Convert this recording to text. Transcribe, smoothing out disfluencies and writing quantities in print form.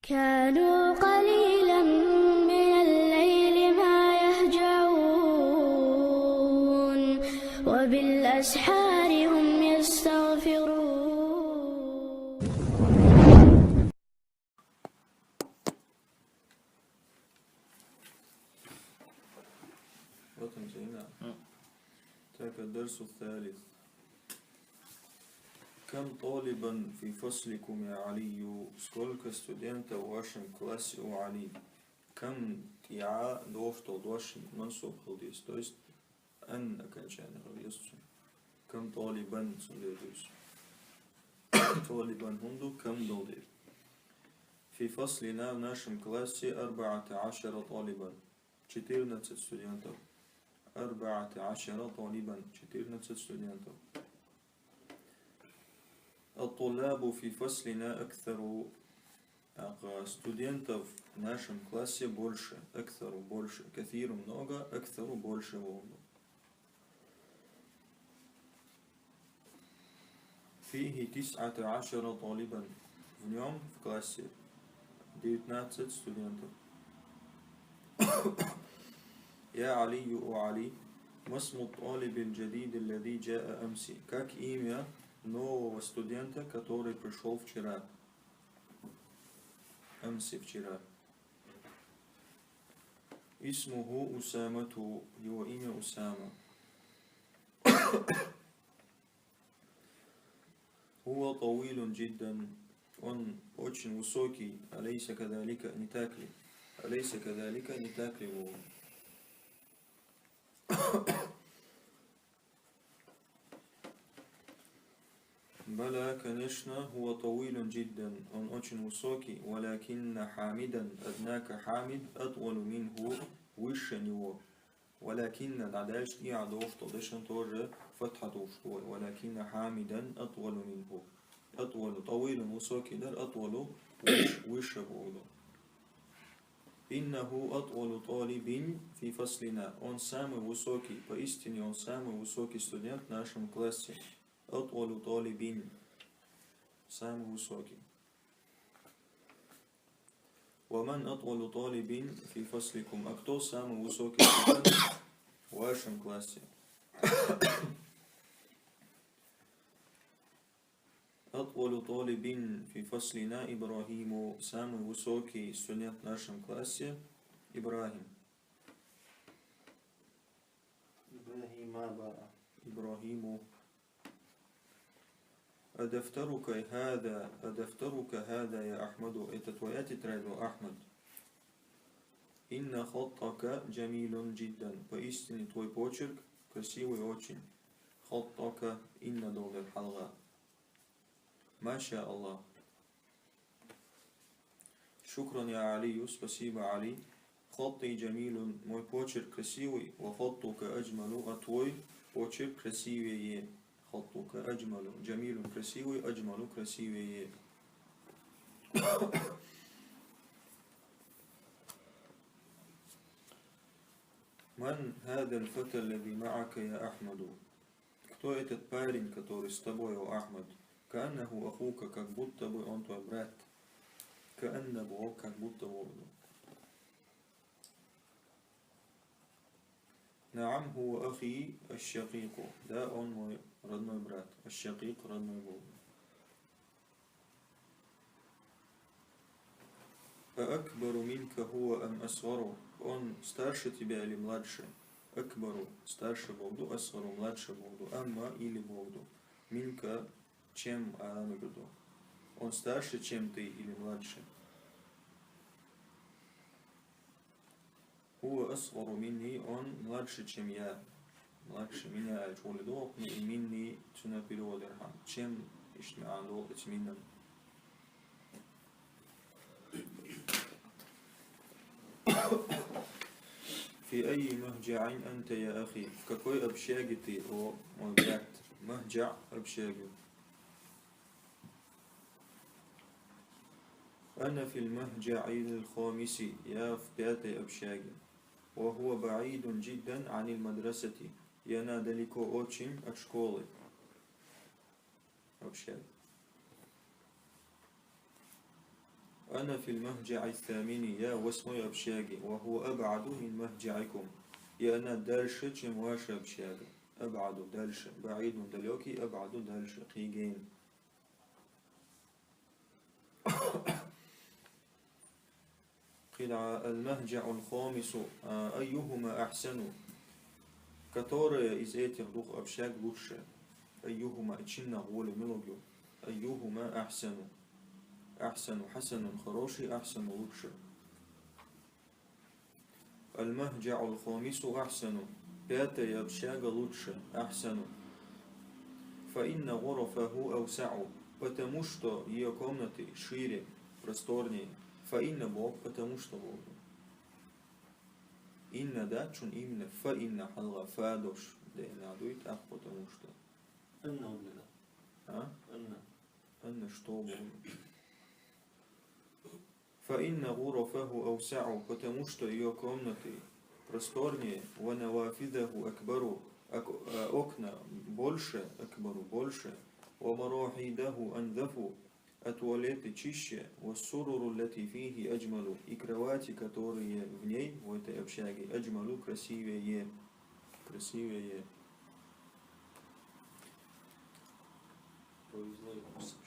كانوا قليلا من الليل ما يهجعون وبالأسحار هم يستغفرون. الدرس الثالث. كم طالبا في فصلكم يا علي؟ Сколько студентов в вашем классе у Али? كم тиа доšto došli mansub haldis, то есть an окончание haldis. كم طالبا سنديرس. طالبا هندو كم دولدير. في فصلنا в нашем классе 14 طالبا. 14 студентов. 14 طالبا. 14 студентов. الطلاب في فصلنا أكثر. Студентов в нашем классе больше. أكثر больше. كثير много. أكثر больше много. فيه 19 طالبا. В нем в классе 19 студентов. يا علي أو علي. ما اسم الطالب الجديد الذي جاء أمس? Как имя нового студента, который пришел вчера? أمس вчера. اسمه أسامة. Его имя Усама. هو طويل جدا. Он очень высокий. أليس كذلك؟ Не так ли? أليس كذلك? Не так ли его? بلى конечно هو طويل جدا. Он очень высокий. ولكن حامدا. однако حامد أطول منه. выше него. ولكن дальше и что дальше тоже فتحة что. ولكن حامدا أطول منه. أطول طويل высокий дар أطول выше его. إنه أطول طالب في فصلنا. Он самый высокий. Поистине он самый высокий студент в нашем классе. أطول طالب. самый высокий. ومن أطول طالب في فصلكم? А кто самый высокий студент в вашем классе? أطول طالب في فصلنا إبراهيم. самый высокий студент в нашем классе إبراهيم. إبراهيم. أدفترك هذا يا أحمد. Это твоя тетрадь, أحمد. إن خطك جميل جدا. поистине твой почерк красивый очень. خطك إن долгая حلقة. ما شاء الله. شكرا يا علي. спасибо, علي. خطي جميل. мой почерк красивый. وخطك أجمل. а твой почерк красивее. خطك أجمل. جميل красивый. أجمل красивее. من هذا الفتى الذي معك يا أحمد? кто этот парень, который с тобой, о Ахмад? كأنه أخوك. как будто бы он твой брат. كأنه как будто бы. نعم هو أخي الشقيق. да, он мой родной брат. الشقيق родной брат. أكبر منك هو أم أصغر? он старше тебя или младше? أكبر старше Богду. أصغر младше Богду. أما или Богду. Минка чем Богду. он старше, чем ты или младше? هو أصغر مني. он младше, чем я. младше меня. الولد مني تنبي له درهم. чем اشتمع الوقت منا. في أي مهجع أنت يا أخي? в какой общаге ты, о мой брат? مهجع общаге. أنا في المهجع الخامس. я в пятой общаге. وهو بعيد جدا عن المدرسة. и она далеко очень от школы. общага. أنا في المهجع الثامن يا восьмой общаге وهو أبعد من مهجعكم и она дальше, чем ваша общага. أبعد дальше, بعيد далекий, أبعد дальше, قيجين. قيل المهجع الخامس أيهما أحسن которая из этих двух общаг лучше أيهما اتشنا غول ملوجو أيهما أحسن أحسن حسن хороший أحسن лучше المهجع الخامس أحسن пятая общага лучше أحسن فإن غرفه أوسع потому что ее комнаты шире просторнее فإن Бог потому что Бог إن да чун именно فإن حلغة فادوش да надует ах потому что أنه ولا а أن что Бог فإن غرفه أوسع потому что ее комнаты просторнее ونوافذه أكبر окна больше أكبر больше ومراحيده أنظف а туалеты чище, والسرر التي فيه أجمل и кровати, которые в ней, в этой общаге, أجمل красивее, красивее. Повезло ему.